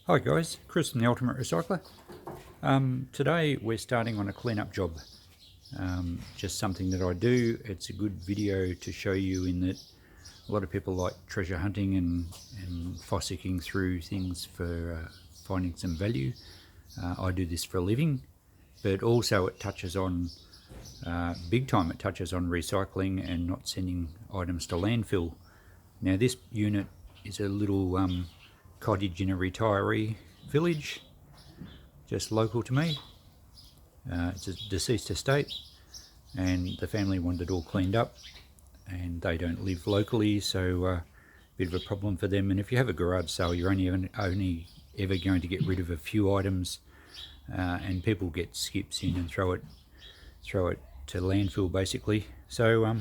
Hi guys, Chris from the Ultimate Recycler. Today we're starting on a cleanup job. Just something that I do. It's a good video to show you in that a lot of people like treasure hunting and fossicking through things for finding some value. I do this for a living, but also it touches on, big time, it touches on recycling and not sending items to landfill. Now this unit is a little cottage in a retiree village, just local to me. It's a deceased estate and the family wanted it all cleaned up, and they don't live locally, so a bit of a problem for them. And if you have a garage sale, you're only ever going to get rid of a few items, and people get skips in and throw it to landfill basically. So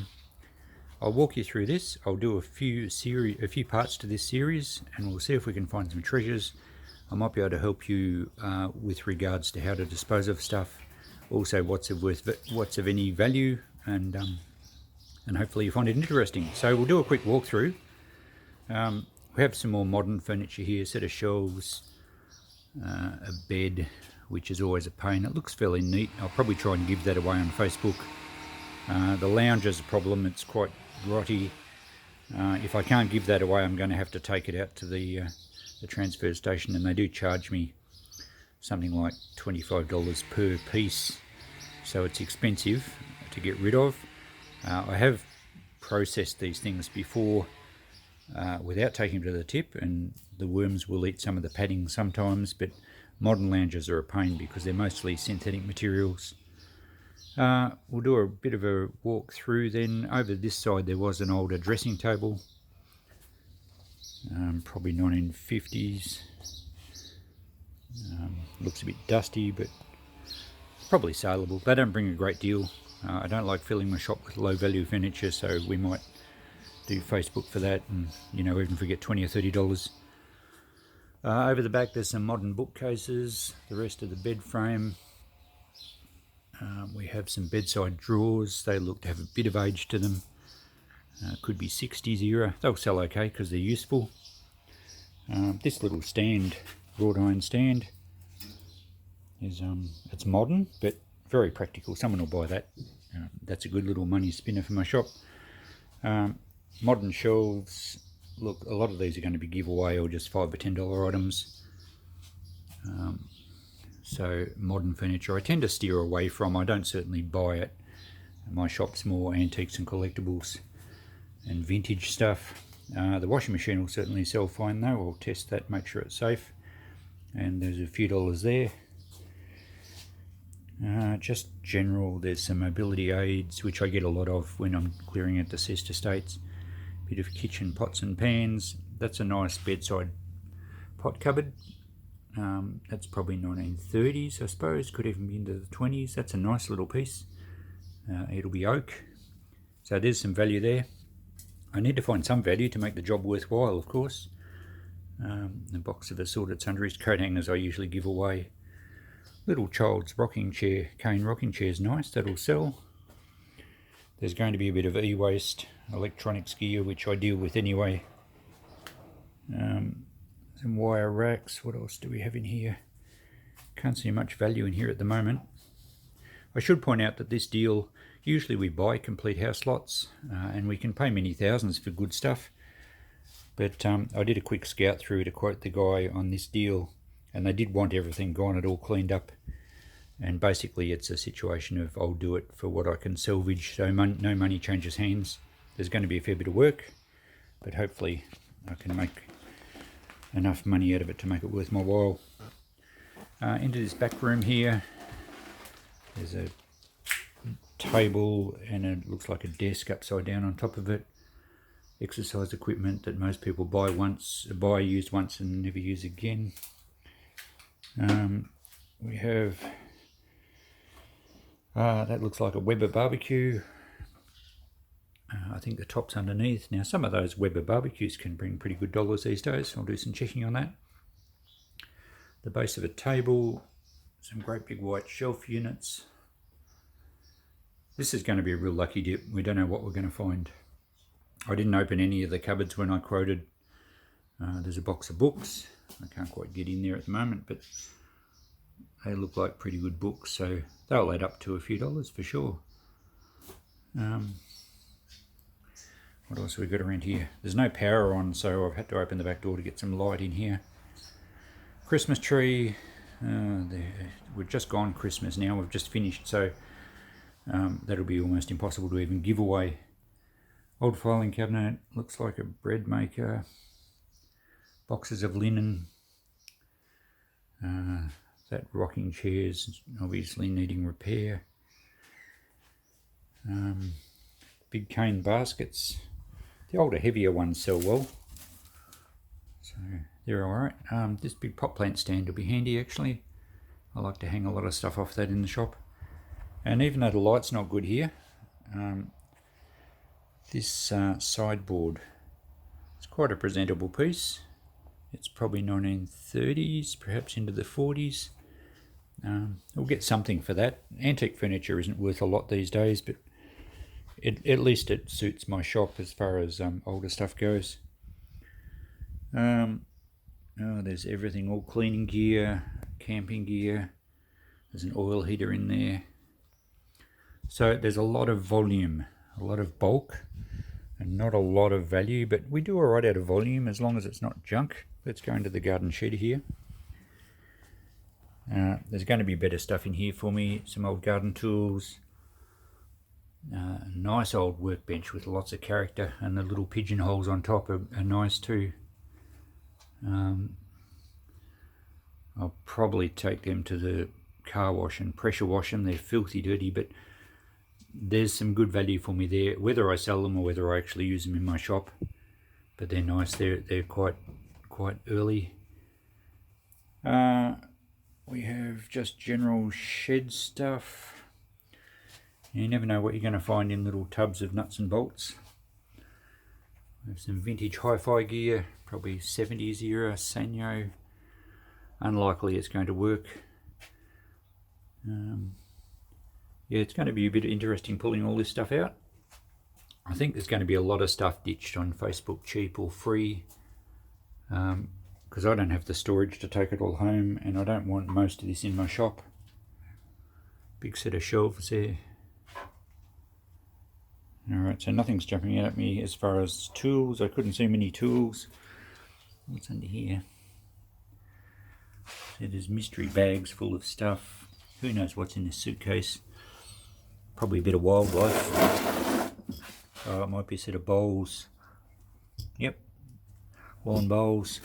I'll walk you through this. I'll do a few parts to this series, and we'll see if we can find some treasures. I might be able to help you with regards to how to dispose of stuff, also what's of any value, and hopefully you find it interesting. So we'll do a quick walkthrough. We have some more modern furniture here, a set of shelves, a bed, which is always a pain. It looks fairly neat. I'll probably try and give that away on Facebook. The lounge is a problem. It's quite grotty. If I can't give that away, I'm going to have to take it out to the transfer station, and they do charge me something like $25 per piece, so it's expensive to get rid of. I have processed these things before without taking them to the tip, and the worms will eat some of the padding sometimes, but modern lounges are a pain because they're mostly synthetic materials. We'll do a bit of a walk through then. Over this side there was an older dressing table, probably 1950s. Looks a bit dusty, but probably saleable. They don't bring a great deal. I don't like filling my shop with low value furniture, so we might do Facebook for that, and even forget $20 or $30. Over the back there's some modern bookcases, the rest of the bed frame. We have some bedside drawers. They look to have a bit of age to them. Could be 60s era. They'll sell okay because they're useful. This little stand, wrought iron stand, is it's modern but very practical. Someone will buy that. That's a good little money spinner for my shop. Modern shelves. Look, a lot of these are going to be giveaway or just $5 or $10 items. So modern furniture I tend to steer away from. I don't certainly buy it. My shop's more antiques and collectibles and vintage stuff. The washing machine will certainly sell fine though. I'll test that, make sure it's safe. And there's a few dollars there. Just general, there's some mobility aids, which I get a lot of when I'm clearing at deceased estates. Bit of kitchen pots and pans. That's a nice bedside pot cupboard. That's probably 1930s, I suppose, could even be into the 20s. That's a nice little piece. It'll be oak, so there's some value there. I need to find some value to make the job worthwhile, of course. A box of assorted sundries. Coat hangers I usually give away. Little child's rocking chair, cane rocking chair is nice, that'll sell. There's going to be a bit of e-waste, electronics gear, which I deal with anyway. Some wire racks. What else do we have in here? Can't see much value in here at the moment. I should point out that this deal, usually we buy complete house lots, and we can pay many thousands for good stuff. But I did a quick scout through to quote the guy on this deal, and they did want everything gone and all cleaned up. And basically it's a situation of I'll do it for what I can salvage, so no money changes hands. There's going to be a fair bit of work, but hopefully I can make enough money out of it to make it worth my while. Into this back room here, there's a table and it looks like a desk upside down on top of it. Exercise equipment that most people buy, use once and never use again. We have that looks like a Weber barbecue. I think the top's underneath. Now some of those Weber barbecues can bring pretty good dollars these days. I'll do some checking on that. The base of a table, some great big white shelf units. This is going to be a real lucky dip. We don't know what we're going to find. I didn't open any of the cupboards when I quoted. There's a box of books. I can't quite get in there at the moment, but they look like pretty good books, so they'll add up to a few dollars for sure. What else have we got around here? There's no power on, so I've had to open the back door to get some light in here. Christmas tree. We've just gone Christmas now. We've just finished, so that'll be almost impossible to even give away. Old filing cabinet. Looks like a bread maker. Boxes of linen. That rocking chair's obviously needing repair. Big cane baskets. The older, heavier ones sell well, so they're alright. This big pot plant stand will be handy actually. I like to hang a lot of stuff off that in the shop. And even though the light's not good here, this sideboard, it's quite a presentable piece. It's probably 1930s, perhaps into the 40s. We'll get something for that. Antique furniture isn't worth a lot these days, but at least it suits my shop as far as older stuff goes. There's everything, all cleaning gear, camping gear. There's an oil heater in there. So there's a lot of volume, a lot of bulk, and not a lot of value, but we do alright out of volume as long as it's not junk. Let's go into the garden shed here. There's going to be better stuff in here for me. Some old garden tools. Nice old workbench with lots of character, and the little pigeonholes on top are nice too. I'll probably take them to the car wash and pressure wash them. They're filthy dirty, but there's some good value for me there, whether I sell them or whether I actually use them in my shop. But they're nice. They're quite early. We have just general shed stuff. You never know what you're going to find in little tubs of nuts and bolts. We have some vintage hi-fi gear, probably 70s era Sanyo. Unlikely it's going to work. Yeah, it's going to be a bit interesting pulling all this stuff out. I think there's going to be a lot of stuff ditched on Facebook, cheap or free, because I don't have the storage to take it all home, and I don't want most of this in my shop. Big set of shelves there. Alright, so nothing's jumping out at me as far as tools. I couldn't see many tools. What's under here? So there's mystery bags full of stuff. Who knows what's in this suitcase? Probably a bit of wildlife. Oh, it might be a set of bowls. Yep, lawn bowls.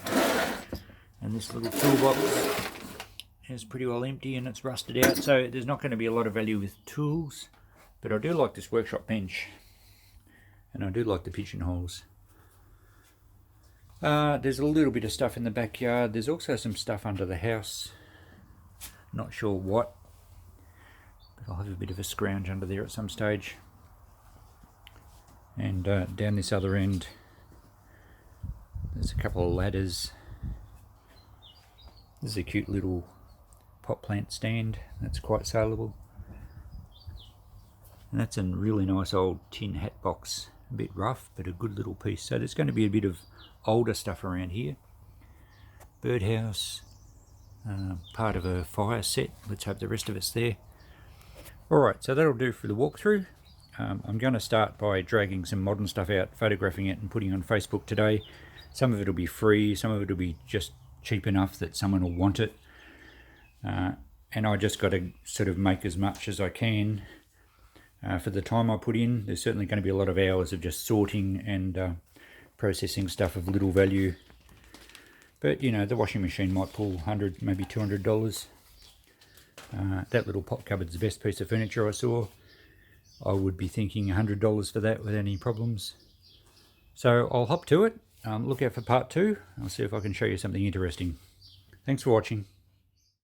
And this little toolbox is pretty well empty and it's rusted out, so there's not going to be a lot of value with tools. But I do like this workshop bench. And I do like the pigeonholes. There's a little bit of stuff in the backyard. There's also some stuff under the house. Not sure what. But I'll have a bit of a scrounge under there at some stage. And down this other end, there's a couple of ladders. There's a cute little pot plant stand that's quite saleable. And that's a really nice old tin hat box. A bit rough, but a good little piece. So there's going to be a bit of older stuff around here. Birdhouse, part of a fire set. Let's hope the rest of it's there. Alright, so that'll do for the walkthrough. I'm going to start by dragging some modern stuff out, photographing it and putting on Facebook today. Some of it will be free, some of it will be just cheap enough that someone will want it. And I just got to sort of make as much as I can for the time I put in. There's certainly going to be a lot of hours of just sorting and processing stuff of little value. But you know, the washing machine might pull $100, maybe $200. That little pot cupboard's the best piece of furniture I saw. I would be thinking $100 for that without any problems. So I'll hop to it. Look out for part 2. I'll see if I can show you something interesting. Thanks for watching.